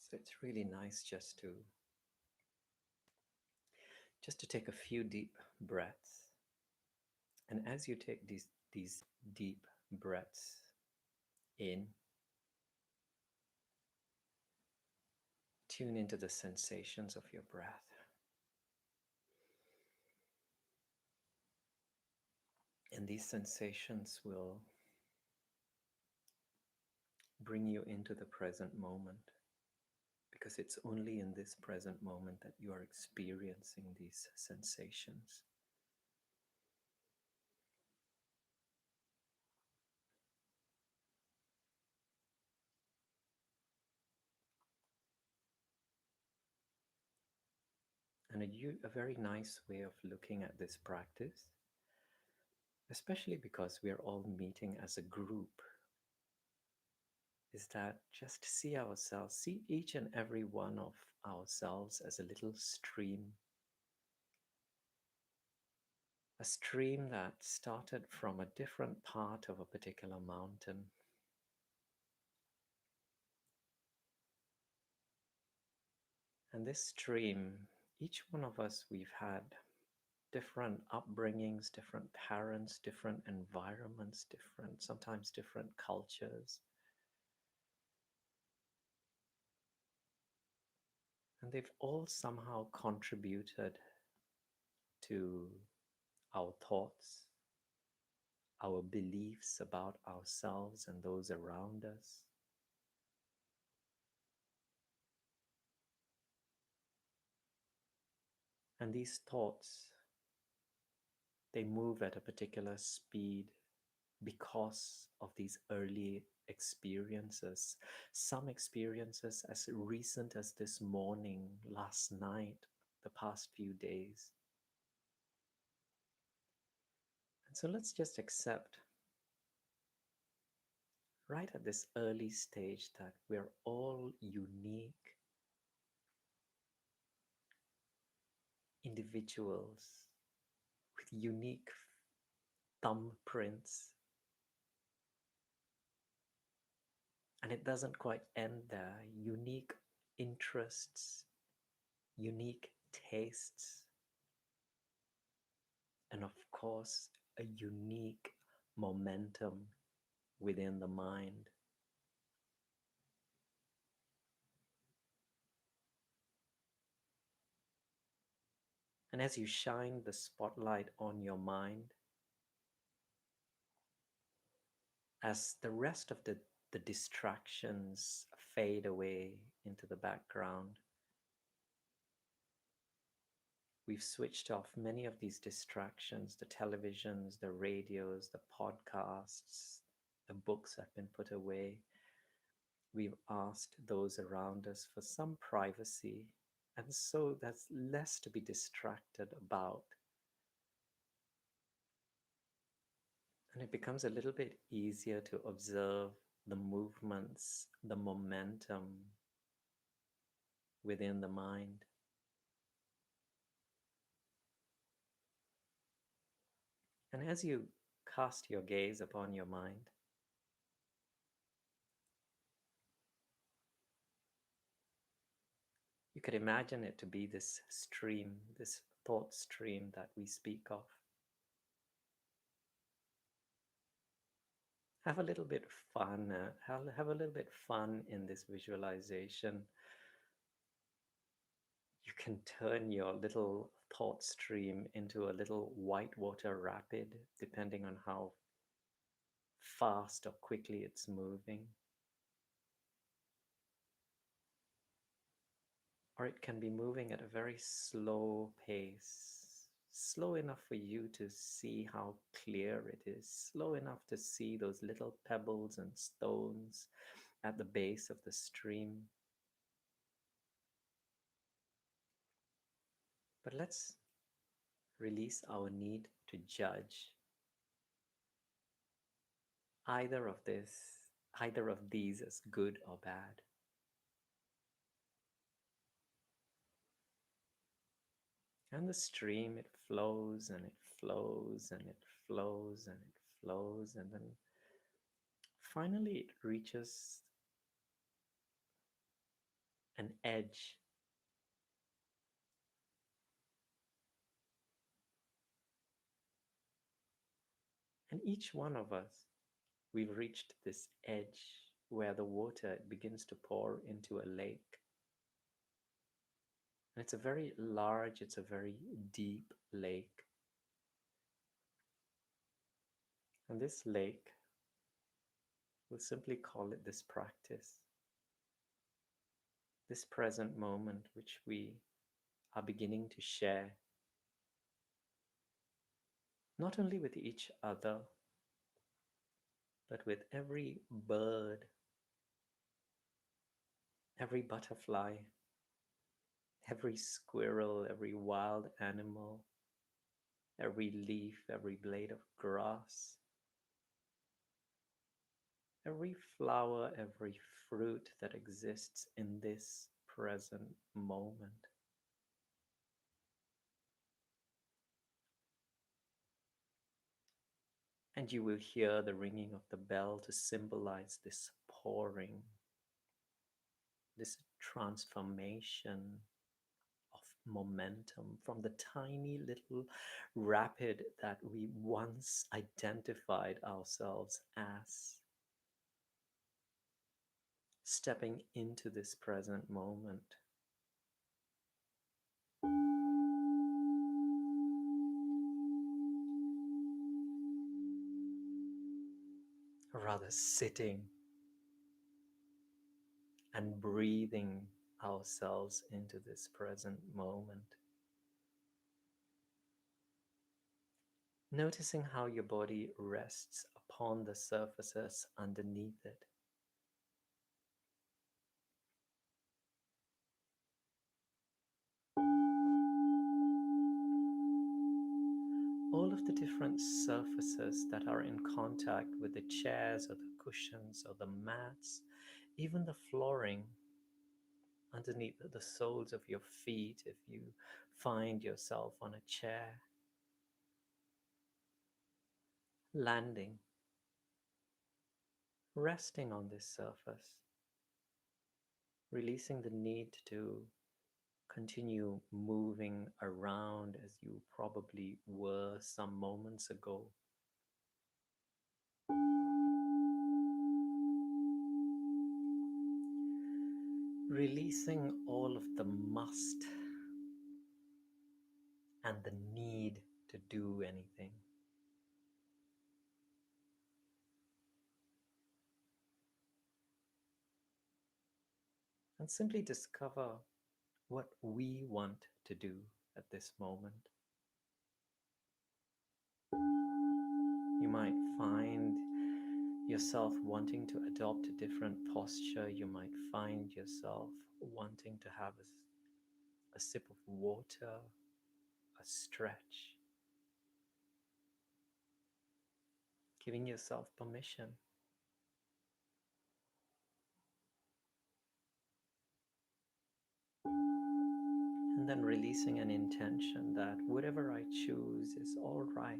So it's really nice just to take a few deep breaths. And as you take these deep breaths in, tune into the sensations of your breath. And these sensations will bring you into the present moment because it's only in this present moment that you are experiencing these sensations. And a very nice way of looking at this practice, especially because we are all meeting as a group, is that just see each and every one of ourselves as a little stream, a stream that started from a different part of a particular mountain. And this stream, each one of us, we've had different upbringings, different parents, different environments, sometimes different cultures. And they've all somehow contributed to our thoughts, our beliefs about ourselves and those around us. And these thoughts, they move at a particular speed because of these early experiences. Some experiences as recent as this morning, last night, the past few days. And so let's just accept right at this early stage that we're all unique individuals with unique thumbprints. And it doesn't quite end there. Unique interests, unique tastes, and of course, a unique momentum within the mind. And as you shine the spotlight on your mind, as the rest of the distractions fade away into the background, we've switched off many of these distractions, the televisions, the radios, the podcasts, the books have been put away. We've asked those around us for some privacy, and so there's less to be distracted about. And it becomes a little bit easier to observe the movements, the momentum within the mind. And as you cast your gaze upon your mind, you could imagine it to be this stream, this thought stream that we speak of. Have a little bit of fun, have a little bit fun in this visualization. You can turn your little thought stream into a little whitewater rapid, depending on how fast or quickly it's moving. Or it can be moving at a very slow pace, slow enough for you to see how clear it is, slow enough to see those little pebbles and stones at the base of the stream. But let's release our need to judge either of these as good or bad. And the stream, it flows and it flows and it flows and it flows, and then finally it reaches an edge. And each one of us, we've reached this edge where the water begins to pour into a lake. And it's a very large, it's a very deep lake. And this lake, we'll simply call it this practice, this present moment which we are beginning to share, not only with each other, but with every bird, every butterfly, every squirrel, every wild animal, every leaf, every blade of grass, every flower, every fruit that exists in this present moment. And you will hear the ringing of the bell to symbolize this pouring, this transformation of momentum from the tiny little rapid that we once identified ourselves as, stepping into this present moment. Rather sitting and breathing ourselves into this present moment. Noticing how your body rests upon the surfaces underneath it. All of the different surfaces that are in contact with the chairs or the cushions or the mats, even the flooring underneath the soles of your feet if you find yourself on a chair. Landing, resting on this surface, releasing the need to continue moving around as you probably were some moments ago. Releasing all of the must and the need to do anything. And simply discover what we want to do at this moment. You might find yourself wanting to adopt a different posture. You might find yourself wanting to have a sip of water, a stretch, giving yourself permission. And then releasing an intention that whatever I choose is all right.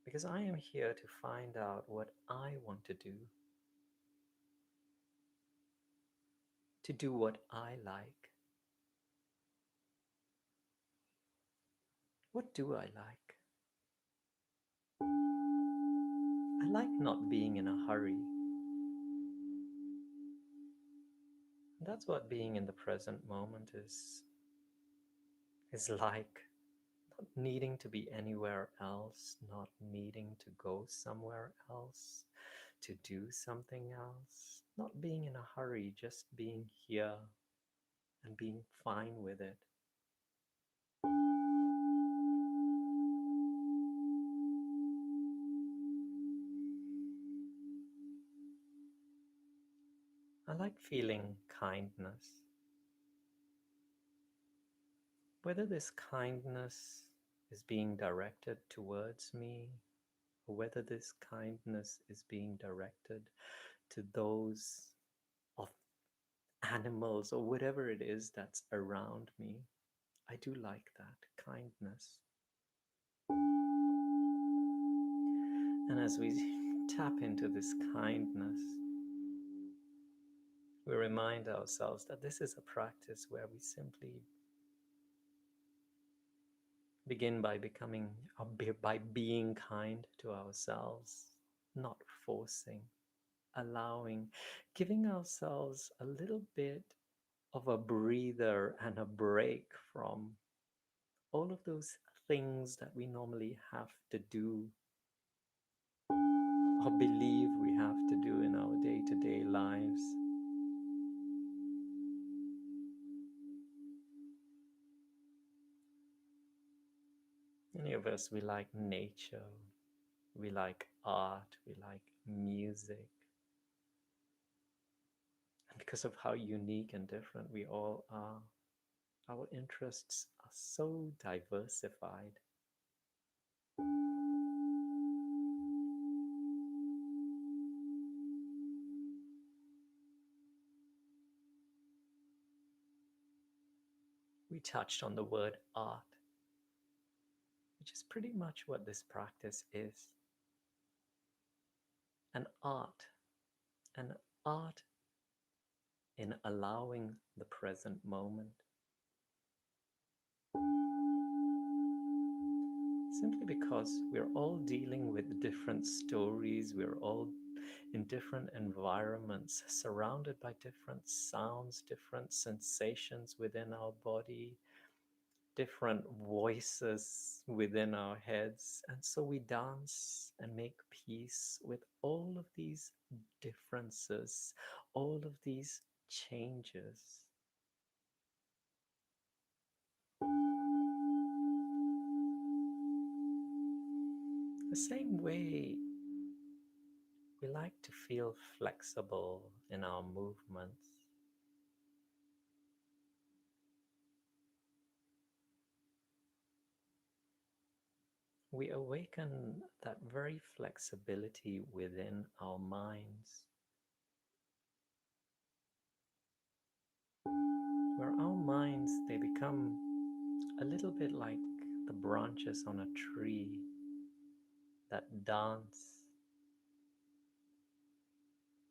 Because I am here to find out what I want to do what I like. What do I like? I like not being in a hurry. That's what being in the present moment is like. Not needing to be anywhere else, not needing to go somewhere else, to do something else, not being in a hurry, just being here and being fine with it. I like feeling kindness. Whether this kindness is being directed towards me, or whether this kindness is being directed to those of animals or whatever it is that's around me, I do like that kindness. And as we tap into this kindness, we remind ourselves that this is a practice where we simply begin by becoming, or by being kind to ourselves, not forcing, allowing, giving ourselves a little bit of a breather and a break from all of those things that we normally have to do or believe we have to do in our day to day lives. Many of us, we like nature, we like art, we like music. And because of how unique and different we all are, our interests are so diversified. We touched on the word art, which is pretty much what this practice is. An art, an art in allowing the present moment. Simply because we're all dealing with different stories, we're all in different environments, surrounded by different sounds, different sensations within our body, different voices within our heads. And so we dance and make peace with all of these differences, all of these changes. The same way we like to feel flexible in our movements. We awaken that very flexibility within our minds, where our minds, they become a little bit like the branches on a tree that dance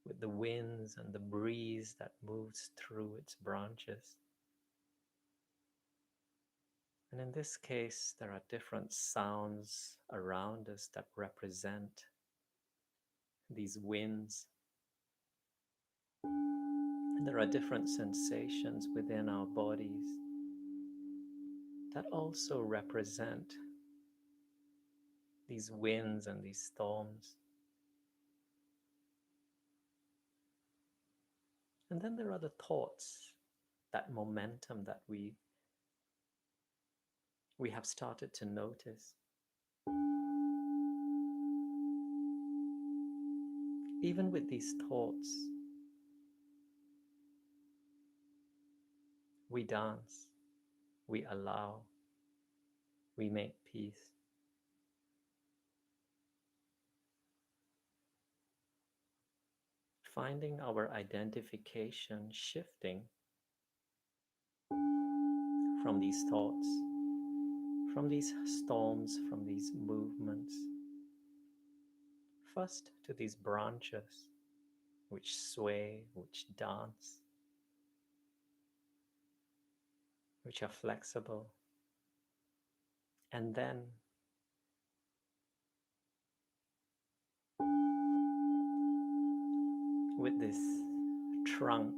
with the winds and the breeze that moves through its branches. And in this case, there are different sounds around us that represent these winds. And there are different sensations within our bodies that also represent these winds and these storms. And then there are the thoughts, that momentum that we have started to notice. Even with these thoughts, we dance, we allow, we make peace. Finding our identification shifting from these thoughts, from these storms, from these movements, first to these branches which sway, which dance, which are flexible, and then with this trunk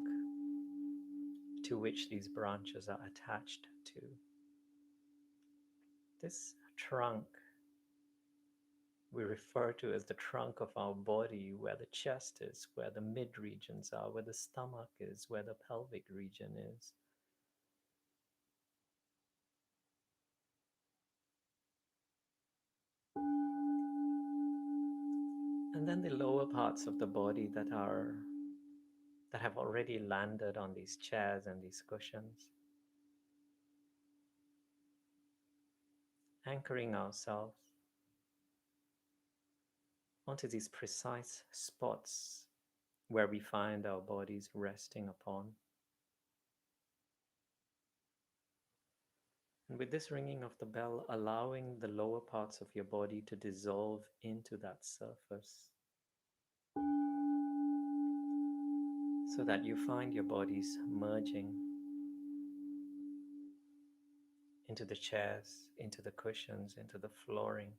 to which these branches are attached to. This trunk we refer to as the trunk of our body, where the chest is, where the mid regions are, where the stomach is, where the pelvic region is. And then the lower parts of the body that have already landed on these chairs and these cushions. Anchoring ourselves onto these precise spots where we find our bodies resting upon. And with this ringing of the bell, allowing the lower parts of your body to dissolve into that surface. so that you find your bodies merging into the chairs, into the cushions, into the flooring,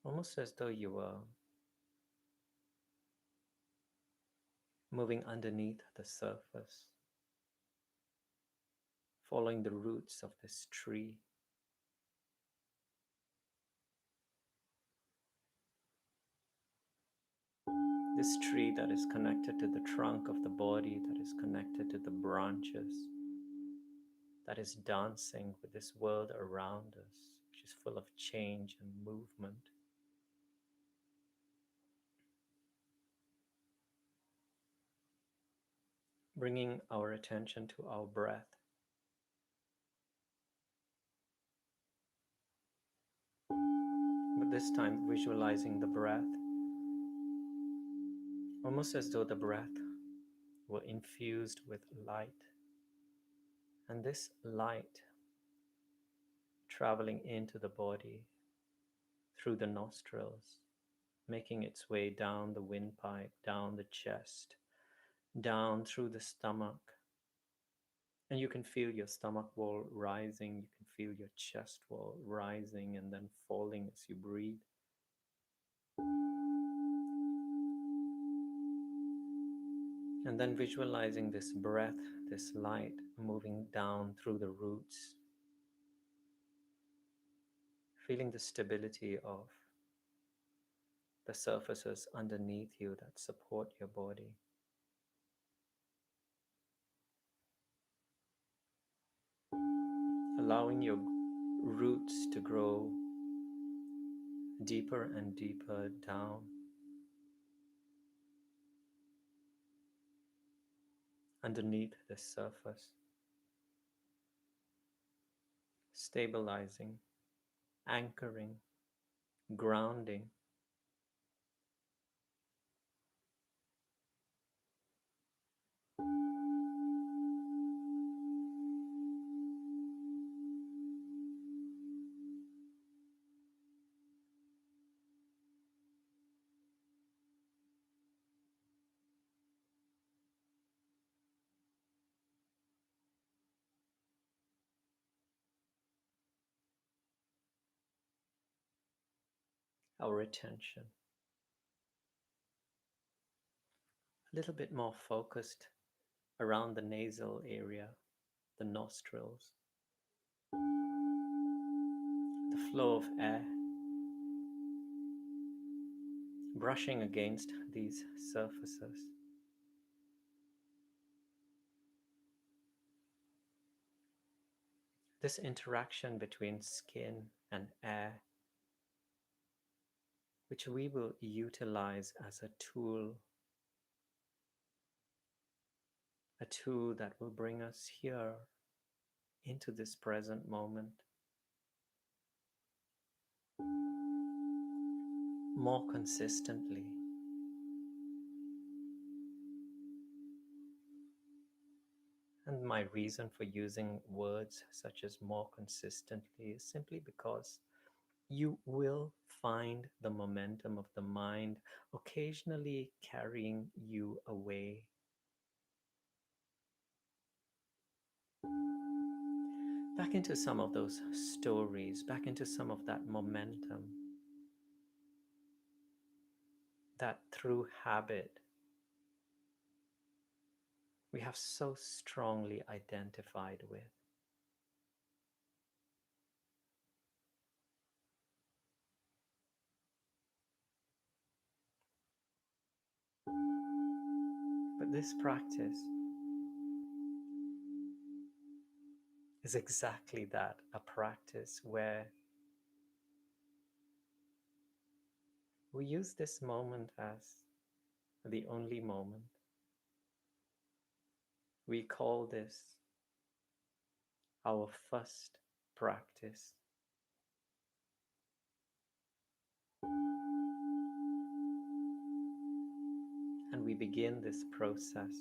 almost as though you were moving underneath the surface, following the roots of this tree. This tree that is connected to the trunk of the body, that is connected to the branches, that is dancing with this world around us, which is full of change and movement. Bringing our attention to our breath. But this time visualizing the breath, almost as though the breath were infused with light. And this light traveling into the body through the nostrils, making its way down the windpipe, down the chest, down through the stomach. And you can feel your stomach wall rising, you can feel your chest wall rising and then falling as you breathe. And then visualizing this breath, this light moving down through the roots, feeling the stability of the surfaces underneath you that support your body. Allowing your roots to grow deeper and deeper down, underneath the surface, stabilizing, anchoring, grounding. Our attention a little bit more focused around the nasal area, the nostrils, the flow of air brushing against these surfaces. This interaction between skin and air, which we will utilize as a tool that will bring us here into this present moment more consistently. And my reason for using words such as more consistently is simply because you will find the momentum of the mind occasionally carrying you away. Back into some of those stories, back into some of that momentum that through habit we have so strongly identified with. But this practice is exactly that, a practice where we use this moment as the only moment. We call this our first practice. And we begin this process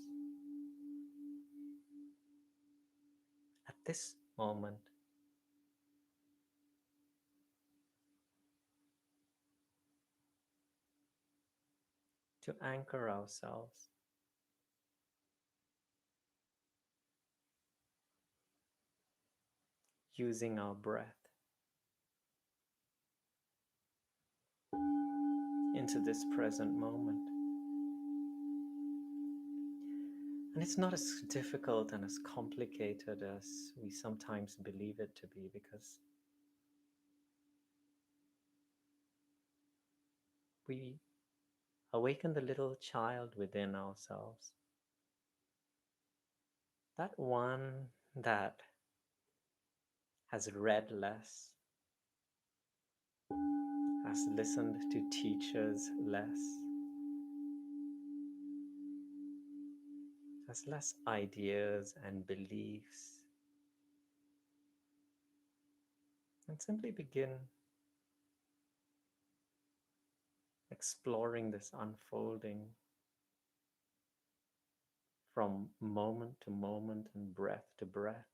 at this moment. to anchor ourselves using our breath into this present moment. And it's not as difficult and as complicated as we sometimes believe it to be, because we awaken the little child within ourselves. That one that has read less, has listened to teachers less, has less ideas and beliefs, and simply begin exploring this unfolding from moment to moment and breath to breath,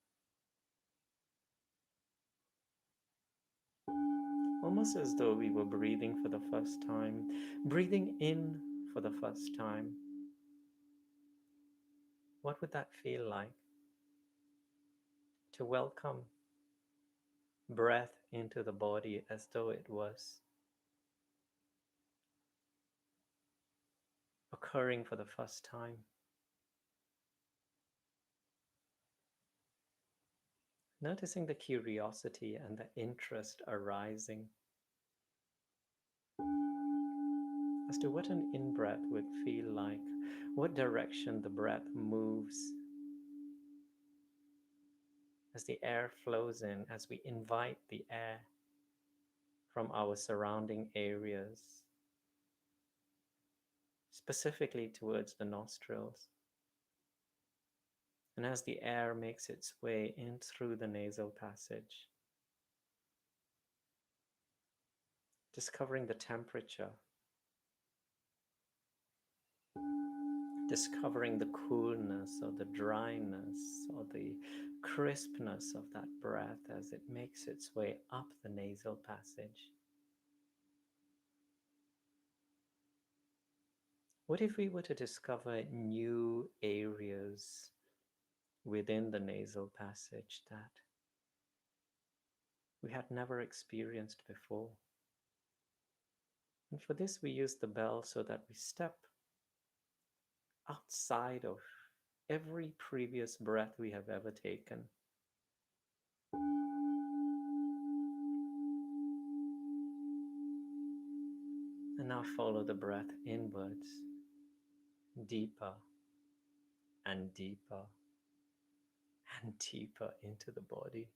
almost as though we were breathing for the first time, breathing in for the first time. What would that feel like? To welcome breath into the body as though it was occurring for the first time. Noticing the curiosity and the interest arising as to what an in-breath would feel like, what direction the breath moves as the air flows in, as we invite the air from our surrounding areas, specifically towards the nostrils. And as the air makes its way in through the nasal passage, discovering the temperature, discovering the coolness or the dryness or the crispness of that breath as it makes its way up the nasal passage. What if we were to discover new areas within the nasal passage that we had never experienced before? And for this, we use the bell so that we step outside of every previous breath we have ever taken. And now follow the breath inwards, deeper and deeper and deeper into the body.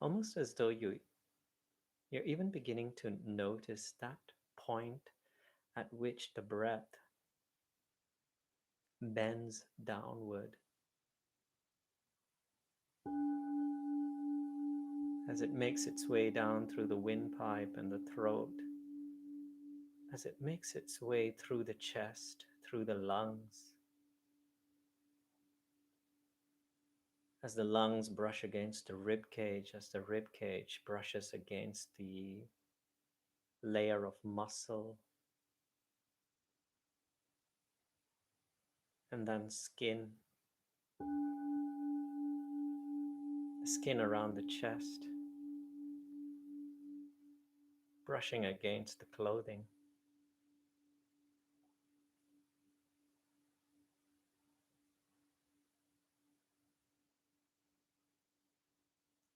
Almost as though you're even beginning to notice that point at which the breath bends downward as it makes its way down through the windpipe and the throat, as it makes its way through the chest, through the lungs, as the lungs brush against the rib cage, as the rib cage brushes against the layer of muscle, and then the skin around the chest, brushing against the clothing.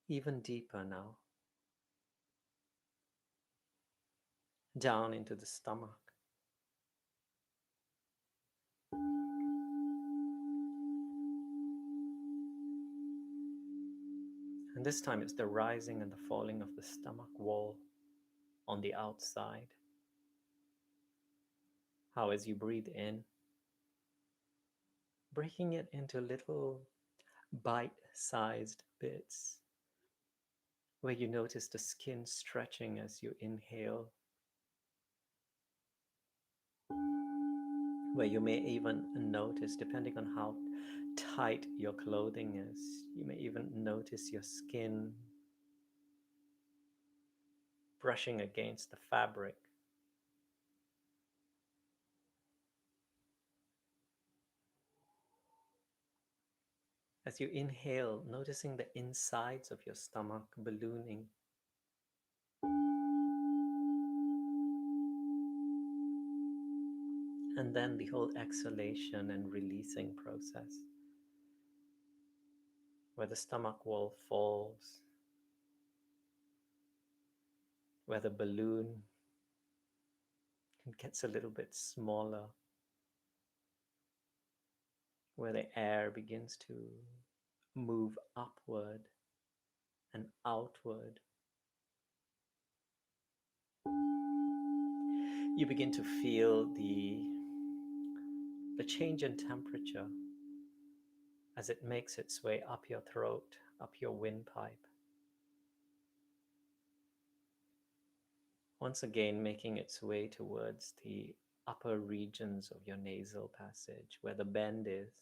Even deeper now, down into the stomach. And this time it's the rising and the falling of the stomach wall on the outside. How, as you breathe in, breaking it into little bite-sized bits, where you notice the skin stretching as you inhale, where you may even notice, depending on how tight your clothing is, you may even notice your skin brushing against the fabric. As you inhale, noticing the insides of your stomach ballooning. And then the whole exhalation and releasing process, where the stomach wall falls, where the balloon gets a little bit smaller, where the air begins to move upward and outward. You begin to feel the change in temperature as it makes its way up your throat, up your windpipe. Once again, making its way towards the upper regions of your nasal passage where the bend is,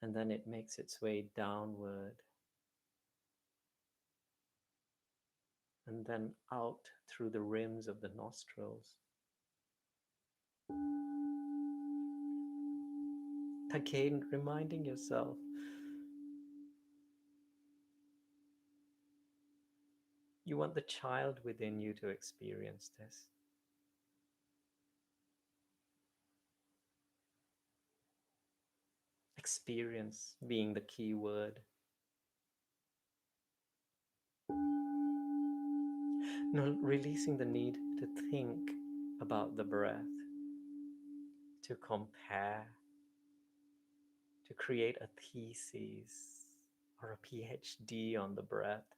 and then it makes its way downward and then out through the rims of the nostrils. Again, reminding yourself you want the child within you to experience this. Experience being the key word. No, releasing the need to think about the breath, to compare, to create a thesis or a PhD on the breath.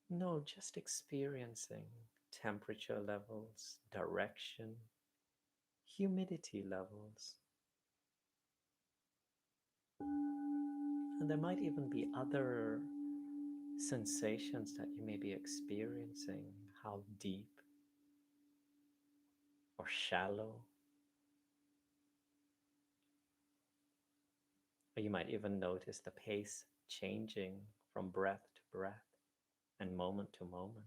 No, just experiencing temperature levels, direction, humidity levels. And there might even be other sensations that you may be experiencing, how deep or shallow. Or you might even notice the pace changing from breath to breath and moment to moment.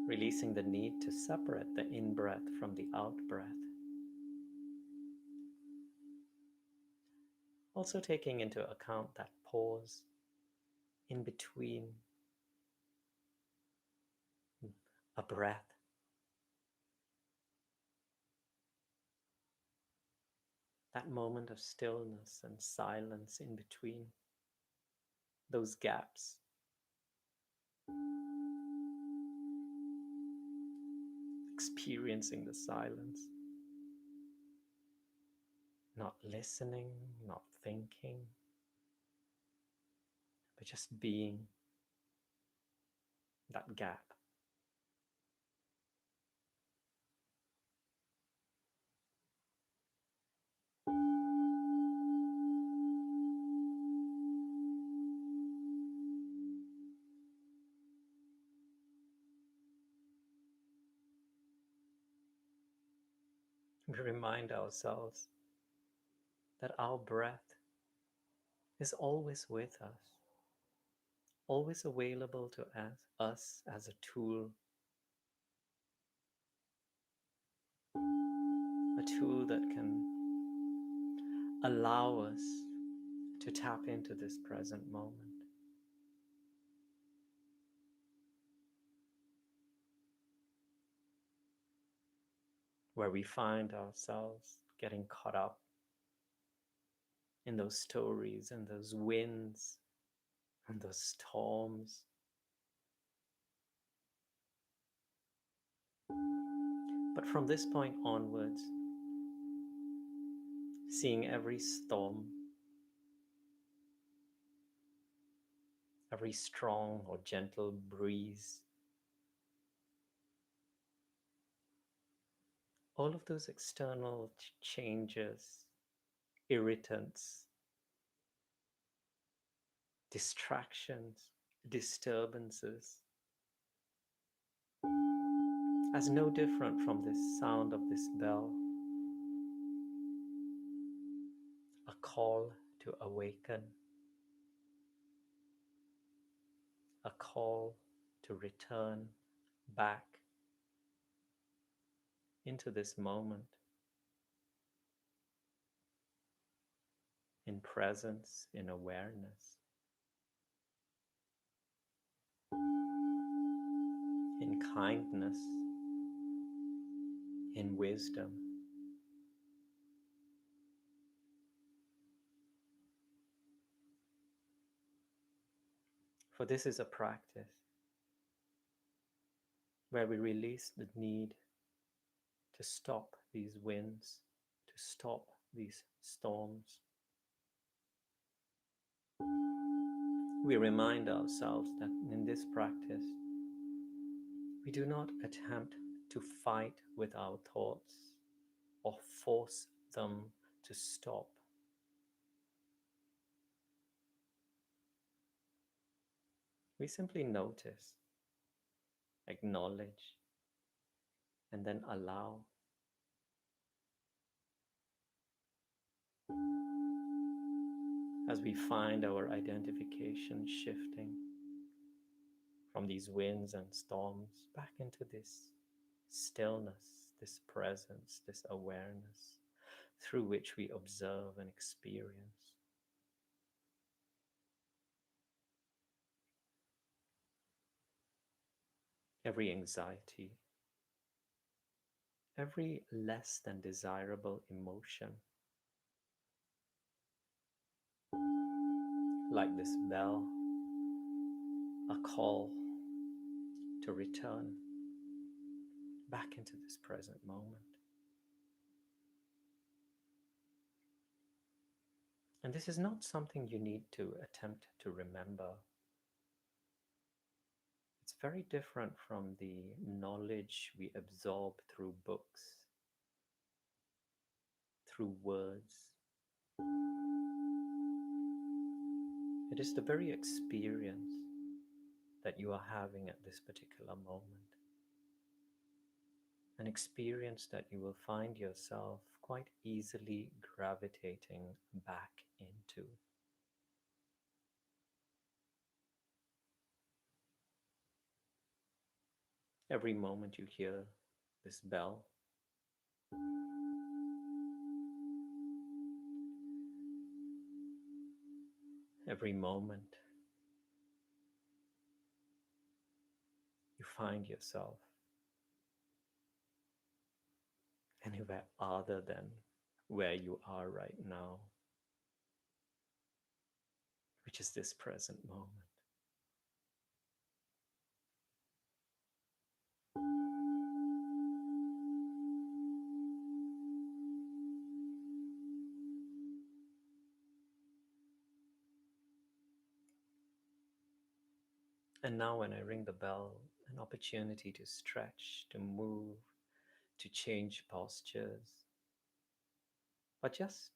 Releasing the need to separate the in-breath from the out-breath. Also taking into account that pause in between a breath. That moment of stillness and silence in between those gaps. Experiencing the silence. Not listening, not thinking, but just being that gap. We remind ourselves that our breath is always with us, always available to us as a tool that can allow us to tap into this present moment. Where we find ourselves getting caught up in those stories and those winds and those storms. But from this point onwards, seeing every storm, every strong or gentle breeze, all of those external changes, irritants, distractions, disturbances, as no different from this sound of this bell. call to awaken, a call to return back into this moment in presence, in awareness, in kindness, in wisdom. For this is a practice where we release the need to stop these winds, to stop these storms. We remind ourselves that in this practice, we do not attempt to fight with our thoughts or force them to stop. We simply notice, acknowledge, and then allow. As we find our identification shifting from these winds and storms back into this stillness, this presence, this awareness through which we observe and experience. Every anxiety, every less than desirable emotion, like this bell, a call to return back into this present moment. And this is not something you need to attempt to remember. It's very different from the knowledge we absorb through books, through words. It is the very experience that you are having at this particular moment. An experience that you will find yourself quite easily gravitating back into. Every moment you hear this bell, every moment you find yourself anywhere other than where you are right now, which is this present moment. And now when I ring the bell, an opportunity to stretch, to move, to change postures, or just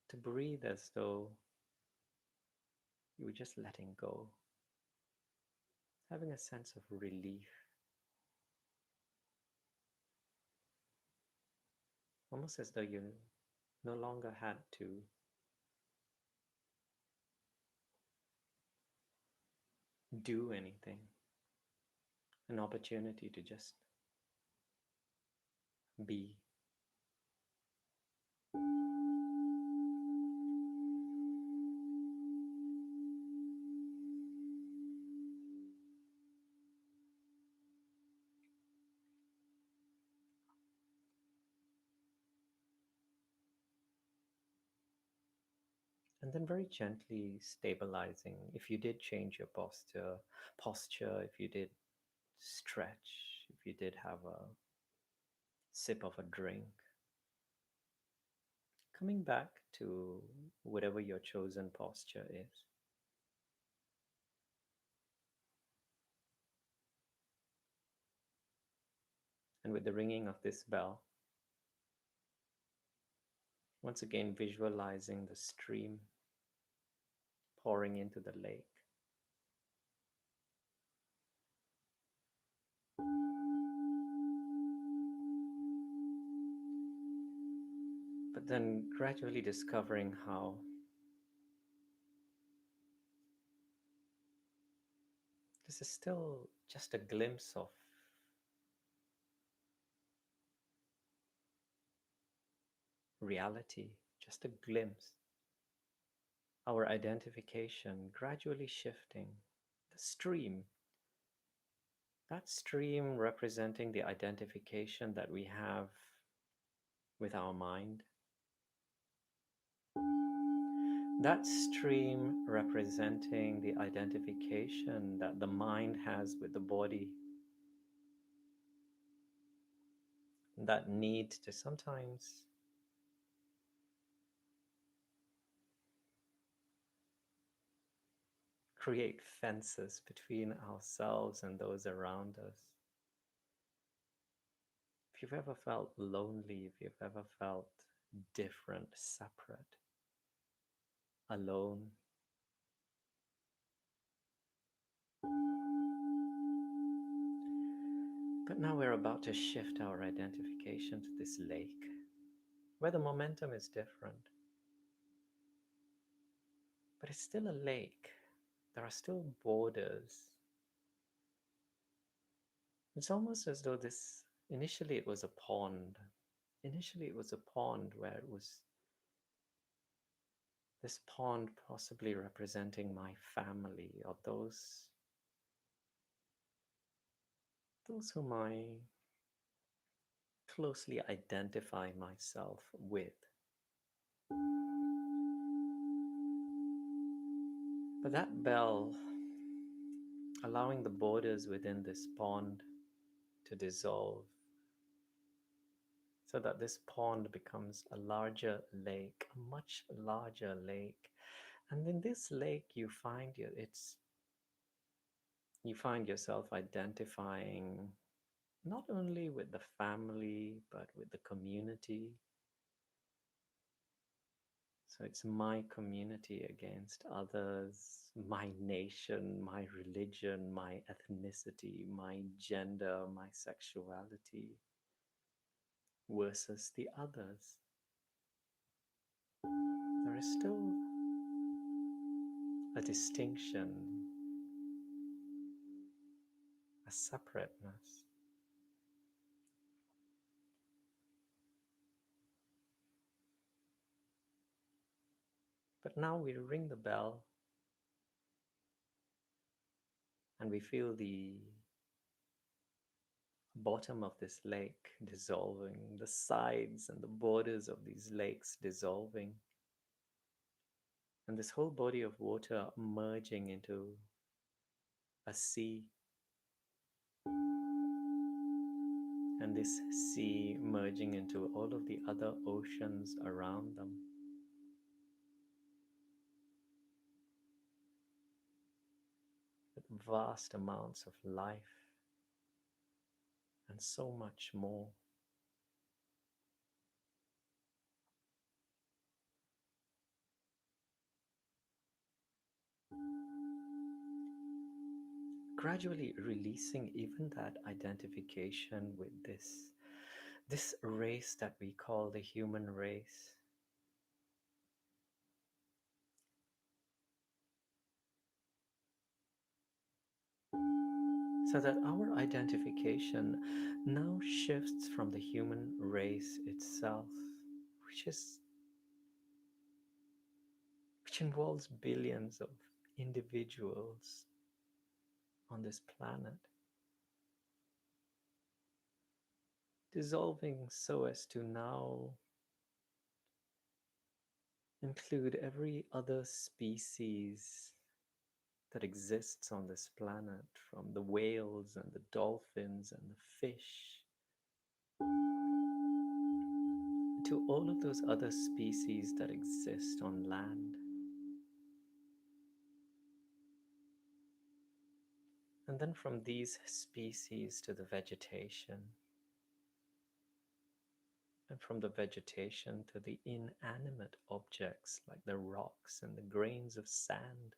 to breathe as though you were just letting go, having a sense of relief, almost as though you no longer had to do anything, an opportunity to just be. And then very gently stabilizing. If you did change your posture, if you did stretch, if you did have a sip of a drink, coming back to whatever your chosen posture is. And with the ringing of this bell, once again visualizing the stream pouring into the lake. But then gradually discovering how this is still just a glimpse of reality, just a glimpse. Our identification gradually shifting. The stream, that stream representing the identification that we have with our mind, that stream representing the identification that the mind has with the body, that need to sometimes create fences between ourselves and those around us. If you've ever felt lonely, if you've ever felt different, separate, alone, but now we're about to shift our identification to this lake where the momentum is different, but it's still a lake. There are still borders. It's almost as though this initially it was a pond. Initially, it was a pond where it was this pond possibly representing my family or those whom I closely identify myself with. But that bell, allowing the borders within this pond to dissolve so that this pond becomes a larger lake, a much larger lake. And in this lake, you find yourself identifying not only with the family, but with the community. So it's my community against others, my nation, my religion, my ethnicity, my gender, my sexuality versus the others. There is still a distinction, a separateness. But now we ring the bell and we feel the bottom of this lake dissolving, the sides and the borders of these lakes dissolving, and this whole body of water merging into a sea, and this sea merging into all of the other oceans around them. With vast amounts of life and so much more. Gradually releasing even that identification with this race that we call the human race. So that our identification now shifts from the human race itself, which is which involves billions of individuals on this planet, dissolving so as to now include every other species that exists on this planet, from the whales and the dolphins and the fish to all of those other species that exist on land. And then from these species to the vegetation, and from the vegetation to the inanimate objects like the rocks and the grains of sand.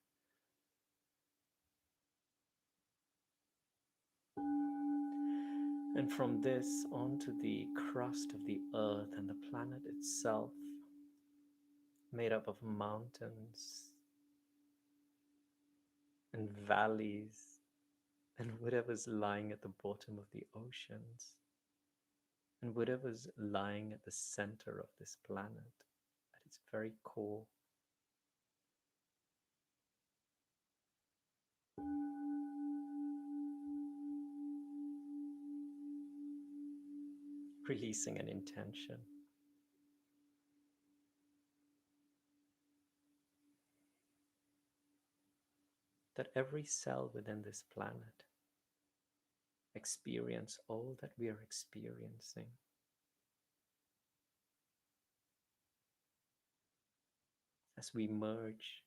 And from this onto the crust of the earth and the planet itself, made up of mountains and valleys and whatever's lying at the bottom of the oceans and whatever's lying at the center of this planet at its very core. Releasing an intention that every cell within this planet experience all that we are experiencing as we merge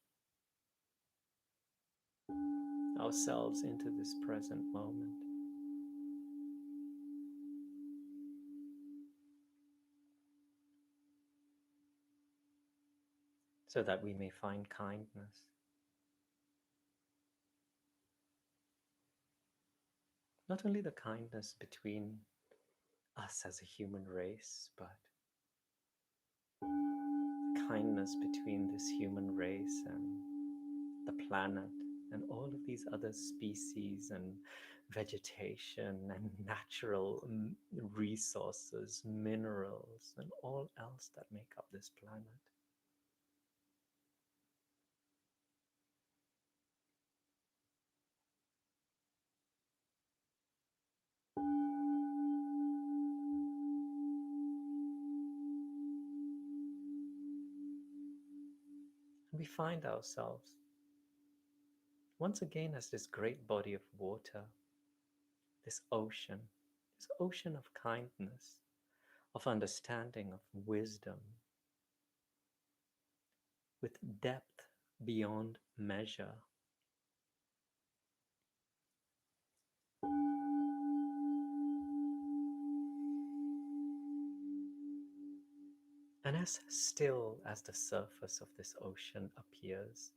ourselves into this present moment, so that we may find kindness, not only the kindness between us as a human race, but kindness between this human race and the planet and all of these other species and vegetation and natural resources, minerals, and all else that make up this planet. And we find ourselves once again as this great body of water, this ocean of kindness, of understanding, of wisdom, with depth beyond measure. And as still as the surface of this ocean appears,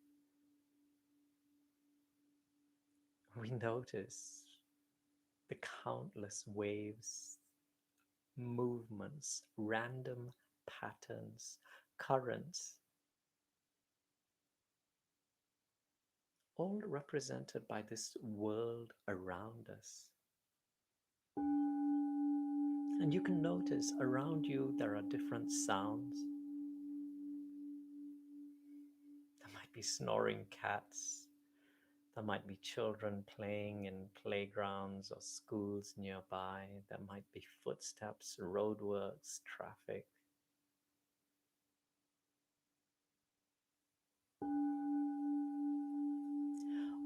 we notice the countless waves, movements, random patterns, currents, all represented by this world around us. And you can notice around you there are different sounds. There might be snoring cats. There might be children playing in playgrounds or schools nearby. There might be footsteps, roadworks, traffic.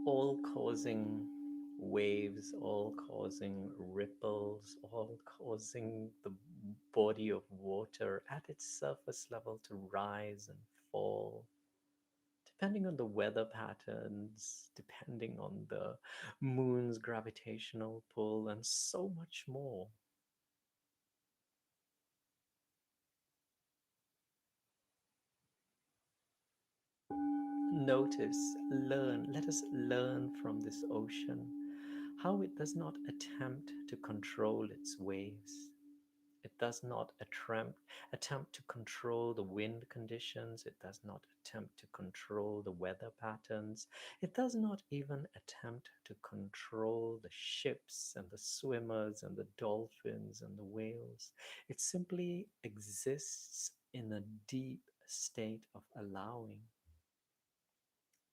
All causing waves, all causing ripples, all causing the body of water at its surface level to rise and fall, depending on the weather patterns, depending on the moon's gravitational pull, and so much more. Notice, learn, let us learn from this ocean how it does not attempt to control its waves. It does not attempt to control the wind conditions. It does not attempt to control the weather patterns. It does not even attempt to control the ships and the swimmers and the dolphins and the whales. It simply exists in a deep state of allowing.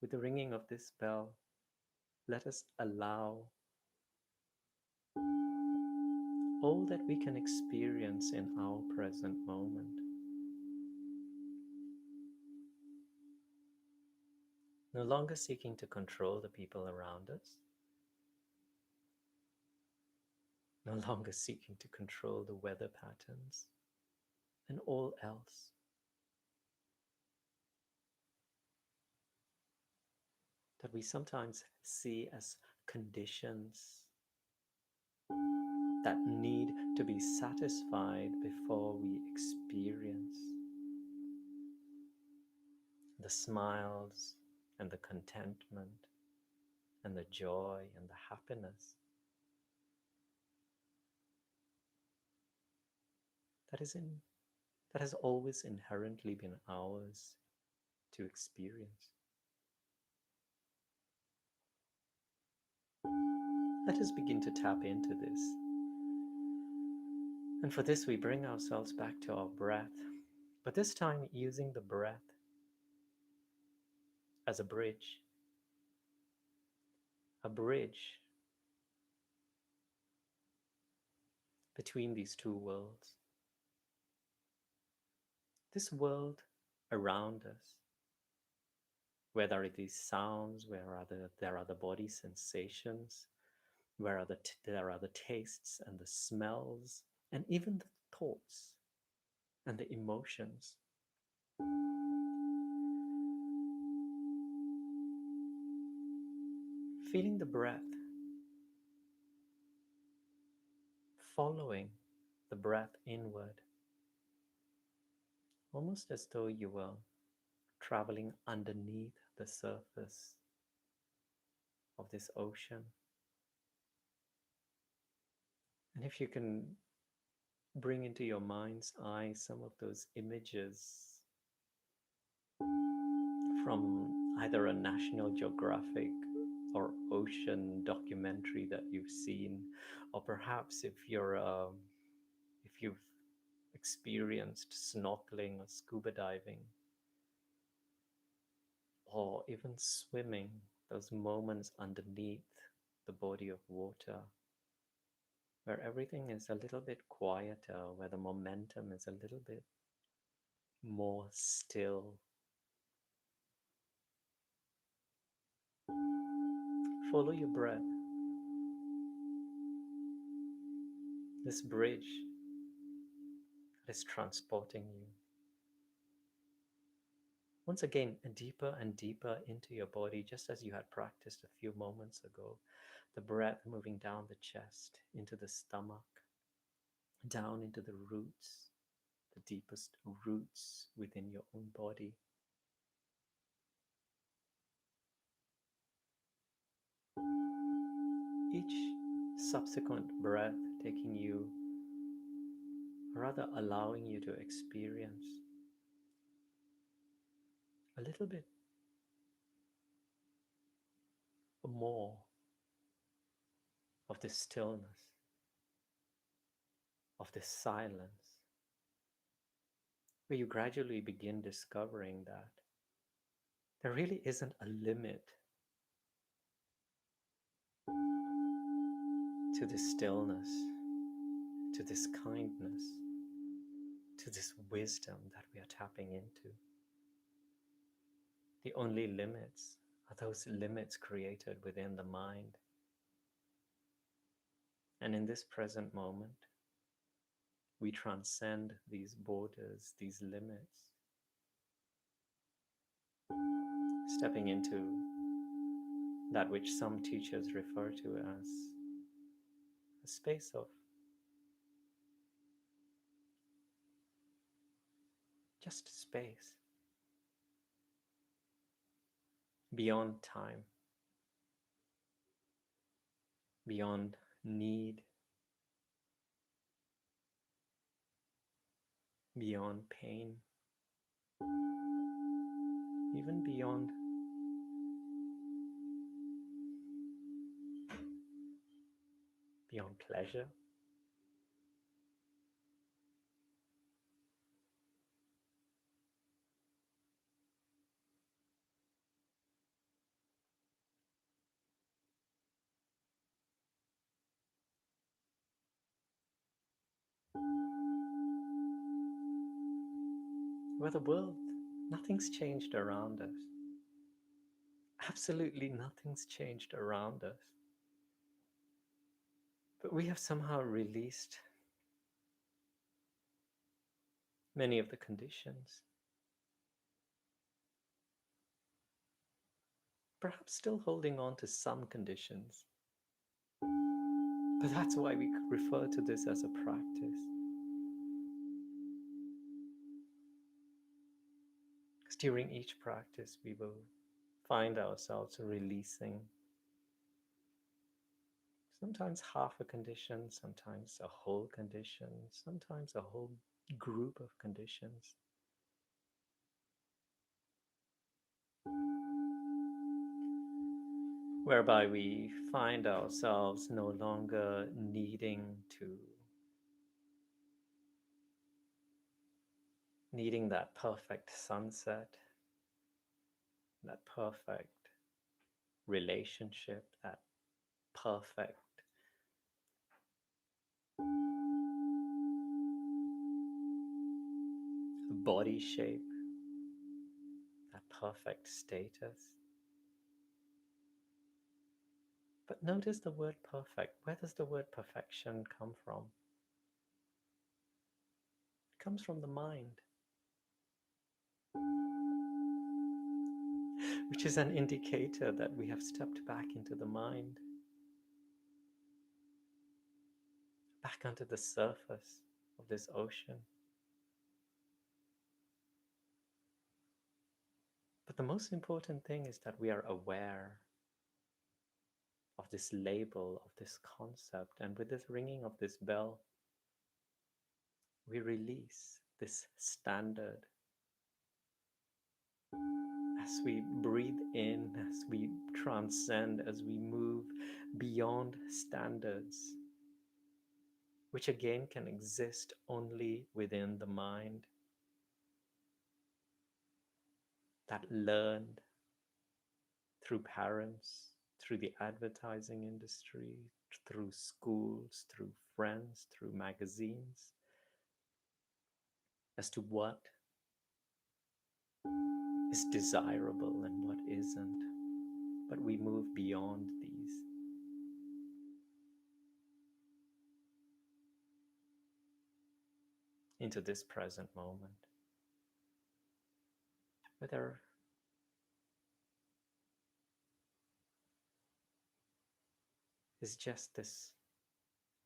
With the ringing of this bell, let us allow all that we can experience in our present moment. No longer seeking to control the people around us, no longer seeking to control the weather patterns and all else. That we sometimes see as conditions that need to be satisfied before we experience the smiles and the contentment and the joy and the happiness that is in that has always inherently been ours to experience. Let us begin to tap into this. And for this, we bring ourselves back to our breath, but this time using the breath as a bridge between these two worlds. This world around us, where there are these sounds, there are the body sensations, there are the tastes and the smells, and even the thoughts and the emotions. Feeling the breath, following the breath inward, almost as though you were traveling underneath the surface of this ocean. And if you can bring into your mind's eye some of those images from either a National Geographic or ocean documentary that you've seen, or perhaps if you've experienced snorkeling or scuba diving, or even swimming, those moments underneath the body of water, where everything is a little bit quieter, where the momentum is a little bit more still. Follow your breath. This bridge that is transporting you. Once again, deeper and deeper into your body, just as you had practiced a few moments ago. The breath moving down the chest, into the stomach, down into the roots, the deepest roots within your own body. Each subsequent breath taking you, or rather allowing you to experience a little bit more of this stillness, of this silence, where you gradually begin discovering that there really isn't a limit to this stillness, to this kindness, to this wisdom that we are tapping into. The only limits are those limits created within the mind. And in this present moment, we transcend these borders, these limits, stepping into that which some teachers refer to as a space of just space, beyond time, beyond need, beyond pain, even beyond pleasure. Where the world, nothing's changed around us. Absolutely nothing's changed around us. But we have somehow released many of the conditions, perhaps still holding on to some conditions. But that's why we refer to this as a practice. Because during each practice, we will find ourselves releasing sometimes half a condition, sometimes a whole condition, sometimes a whole group of conditions. whereby we find ourselves no longer needing that perfect sunset, that perfect relationship, that perfect body shape, that perfect status. But notice the word perfect. Where does the word perfection come from? It comes from the mind, which is an indicator that we have stepped back into the mind, back onto the surface of this ocean. But the most important thing is that we are aware of this label, of this concept, and with this ringing of this bell, we release this standard. As we breathe in, as we transcend, as we move beyond standards, which again can exist only within the mind, that learned through parents, through the advertising industry, through schools, through friends, through magazines, as to what is desirable and what isn't. But we move beyond these. Into this present moment, where there is just this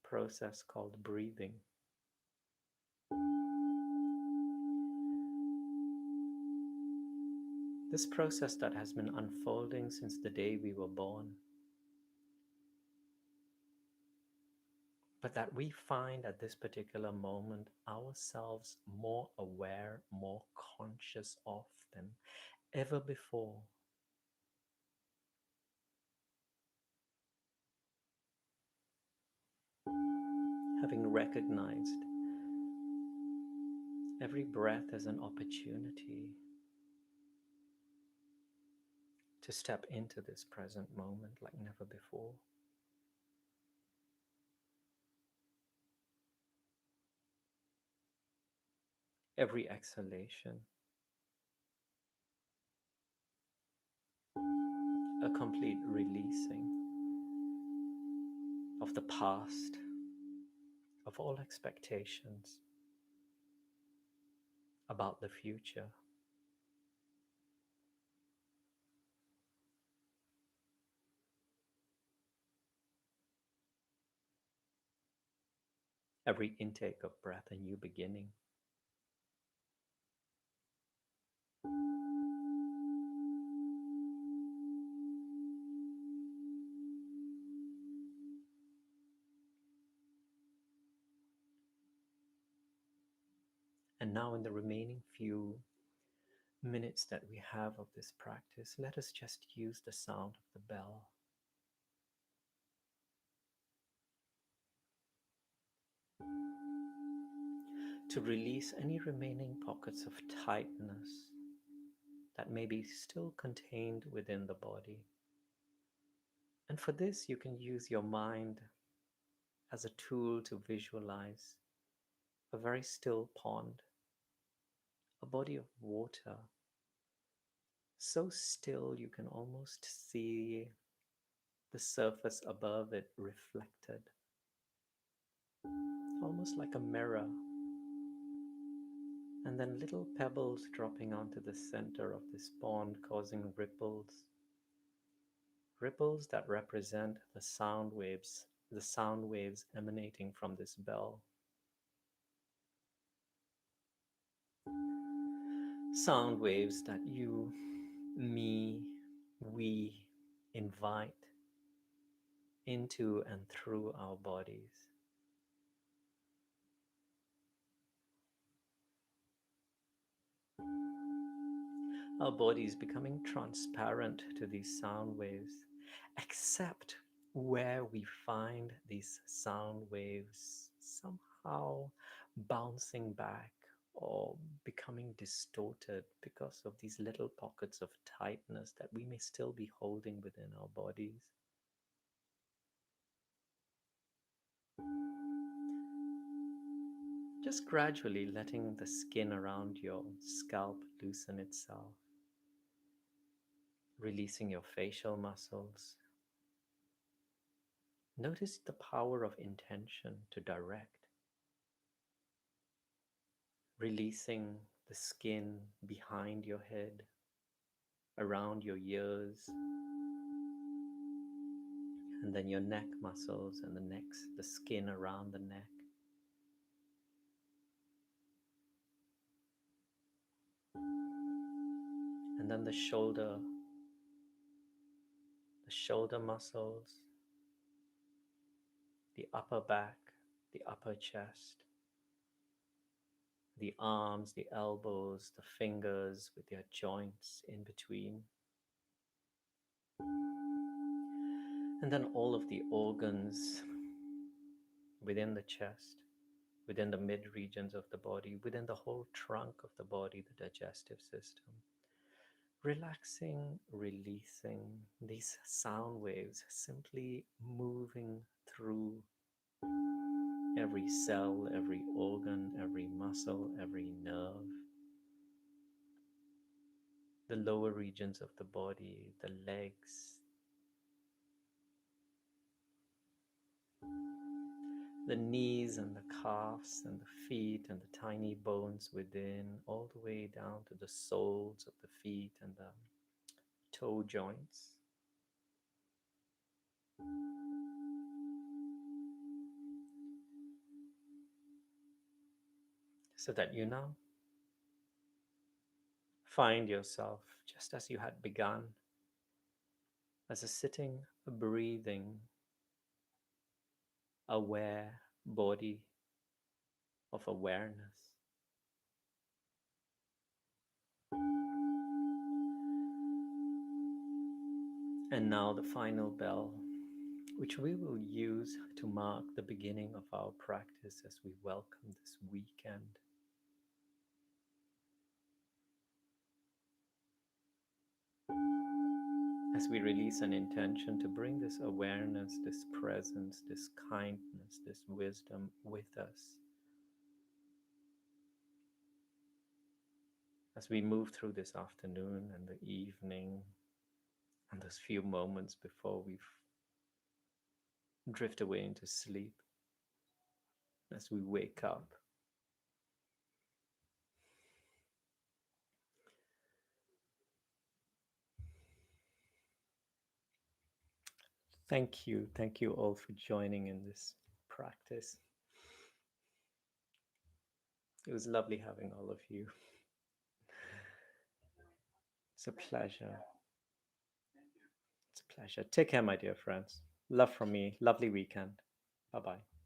process called breathing. This process that has been unfolding since the day we were born, but that we find at this particular moment ourselves more aware, more conscious of than ever before. Having recognized every breath as an opportunity to step into this present moment like never before. Every exhalation, a complete releasing of the past, of all expectations about the future. Every intake of breath, a new beginning. And now, in the remaining few minutes that we have of this practice, let us just use the sound of the bell to release any remaining pockets of tightness that may be still contained within the body. And for this, you can use your mind as a tool to visualize a very still pond, a body of water, so still you can almost see the surface above it reflected, almost like a mirror, and then little pebbles dropping onto the center of this pond, causing ripples, ripples that represent the sound waves emanating from this bell. Sound waves that you, me, we invite into and through our bodies. Our body is becoming transparent to these sound waves, except where we find these sound waves somehow bouncing back or becoming distorted because of these little pockets of tightness that we may still be holding within our bodies. Just gradually letting the skin around your scalp loosen itself, releasing your facial muscles. Notice the power of intention to direct, releasing the skin behind your head, around your ears, and then your neck muscles and the skin around the neck. And then the shoulder muscles, the upper back, the upper chest, the arms, the elbows, the fingers with their joints in between. And then all of the organs within the chest, within the mid regions of the body, within the whole trunk of the body, the digestive system. Relaxing, releasing these sound waves, simply moving through every cell, every organ, every muscle, every nerve, the lower regions of the body, the legs, the knees and the calves and the feet and the tiny bones within, all the way down to the soles of the feet and the toe joints. So that you now find yourself just as you had begun, as a sitting, breathing, aware body of awareness. And now the final bell, which we will use to mark the beginning of our practice as we welcome this weekend. As we release an intention to bring this awareness, this presence, this kindness, this wisdom with us as we move through this afternoon and the evening and those few moments before we drift away into sleep, as we wake up. Thank you all for joining in this practice. It was lovely having all of you. It's a pleasure. It's a pleasure. Take care, my dear friends. Love from me. Lovely weekend. Bye bye.